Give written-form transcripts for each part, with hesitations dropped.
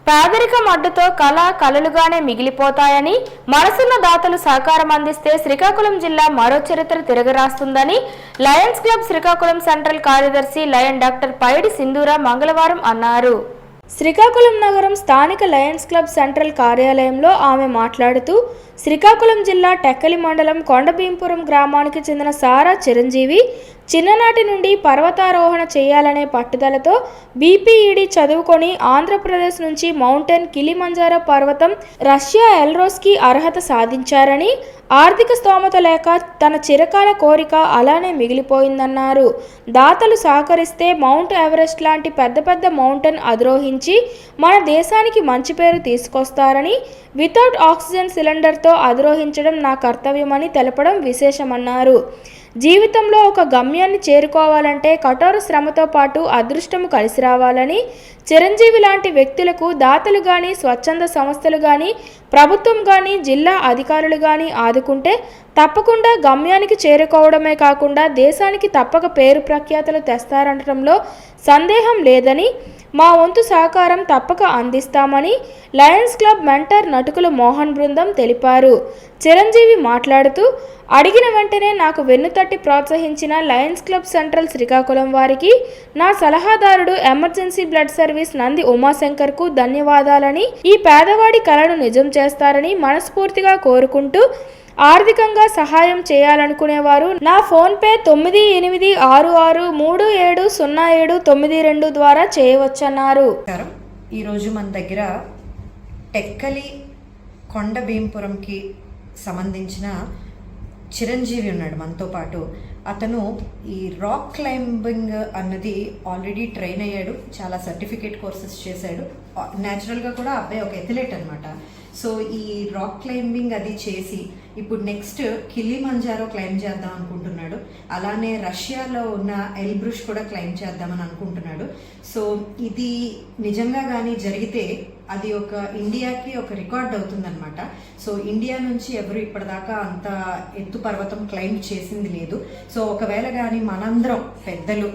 పేదరికం అడ్డుతో కళలుగానే మిగిలిపోతాయని, మనసున్న దాతలు సహకారం అందిస్తే శ్రీకాకుళం జిల్లా మరో చరిత్ర తిరగరాస్తుందని లయన్స్ క్లబ్ శ్రీకాకుళం సెంట్రల్ కార్యదర్శి లయన్ డాక్టర్ పైడి సింధూర మంగళవారం అన్నారు. శ్రీకాకుళం నగరం స్థానిక లయన్స్ క్లబ్ సెంట్రల్ కార్యాలయంలో ఆమె మాట్లాడుతూ, శ్రీకాకుళం జిల్లా టెక్కలి మండలం కొండభీంపురం గ్రామానికి చెందిన సారా చిరంజీవి చిన్ననాటి నుండి పర్వతారోహణ చేయాలనే పట్టుదలతో బీపీఈడీ చదువుకొని ఆంధ్రప్రదేశ్ నుంచి మౌంటైన్ కిలిమంజారో పర్వతం రష్యా ఎల్రోస్కి అర్హత సాధించారని, ఆర్థిక స్తోమత లేక తన చిరకాల కోరిక అలానే మిగిలిపోయిందన్నారు. దాతలు సహకరిస్తే మౌంట్ ఎవరెస్ట్ లాంటి పెద్ద పెద్ద మౌంటైన్ అధిరోహించి మన దేశానికి మంచి పేరు తీసుకొస్తారని, వితౌట్ ఆక్సిజన్ సిలిండర్తో అధిరోహించడం నా కర్తవ్యమని తెలపడం విశేషమన్నారు. జీవితంలో ఒక గమ్యాన్ని చేరుకోవాలంటే కఠోర శ్రమతో పాటు అదృష్టము కలిసి రావాలని, చిరంజీవి లాంటి వ్యక్తులకు దాతలు కానీ, స్వచ్ఛంద సంస్థలు కానీ, ప్రభుత్వం కానీ, జిల్లా అధికారులు కానీ ఆదుకుంటే తప్పకుండా గమ్యానికి చేరుకోవడమే కాకుండా దేశానికి తప్పక పేరు ప్రఖ్యాతలు తెస్తారనడంలో సందేహం లేదని, మా వంతు సహకారం తప్పక అందిస్తామని Lions club mentor Natukula Mohan బృందం తెలిపారు. చిరంజీవి మాట్లాడుతూ, అడిగిన వెంటనే నాకు వెన్నుతట్టి ప్రోత్సహించిన లయన్స్ క్లబ్ సెంట్రల్ శ్రీకాకుళం వారికి, నా సలహాదారుడు ఎమర్జెన్సీ బ్లడ్ సర్వీస్ నంది ఉమాశంకర్కు ధన్యవాదాలని, ఈ పేదవాడి కలను నిజం చేస్తారని మనస్ఫూర్తిగా కోరుకుంటూ, ఆర్థికంగా సహాయం చేయాలనుకునేవారు నా ఫోన్పే 9866370792 ద్వారా చేయవచ్చన్నారు. ఈరోజు మన దగ్గర టెక్కలి కొండభీంపురంకి సంబంధించిన చిరంజీవి ఉన్నాడు మనతో పాటు. అతను ఈ రాక్ క్లైంబింగ్ అన్నది ఆల్రెడీ ట్రైన్ అయ్యాడు, చాలా సర్టిఫికేట్ కోర్సెస్ చేశాడు. న్యాచురల్గా కూడా అబ్బాయి ఒక ఎథ్లెట్ అనమాట. సో ఈ రాక్ క్లైంబింగ్ అది చేసి ఇప్పుడు నెక్స్ట్ కిలిమంజారో క్లైంబ్ చేద్దాం అనుకుంటున్నాడు. అలానే రష్యాలో ఉన్న ఎల్బ్రుష్ కూడా క్లైంబ్ చేద్దామని అనుకుంటున్నాడు. సో ఇది నిజంగా కానీ జరిగితే అది ఒక ఇండియాకి ఒక రికార్డ్ అవుతుందన్నమాట. సో ఇండియా నుంచి ఎవరు ఇప్పటిదాకా అంత ఎత్తు పర్వతం క్లైంబ్ చేసింది లేదు. సో ఒకవేళ కానీ మనందరం పెద్దలు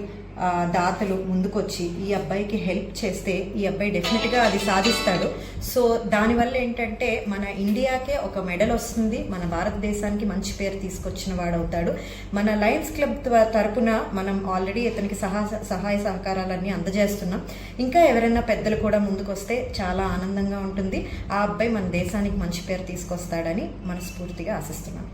దాతలు ముందుకొచ్చి ఈ అబ్బాయికి హెల్ప్ చేస్తే ఈ అబ్బాయి డెఫినెట్గా అది సాధిస్తాడు. సో దానివల్ల ఏంటంటే మన ఇండియాకే ఒక మెడల్ వస్తుంది, మన భారతదేశానికి మంచి పేరు తీసుకొచ్చిన వాడవుతాడు. మన లయన్స్ క్లబ్ తరపున మనం ఆల్రెడీ ఇతనికి సహాయ సహకారాలన్నీ అందజేస్తున్నాం. ఇంకా ఎవరైనా పెద్దలు కూడా ముందుకొస్తే చాలా ఆనందంగా ఉంటుంది. ఆ అబ్బాయి మన దేశానికి మంచి పేరు తీసుకొస్తాడని మనస్ఫూర్తిగా ఆశిస్తున్నాం.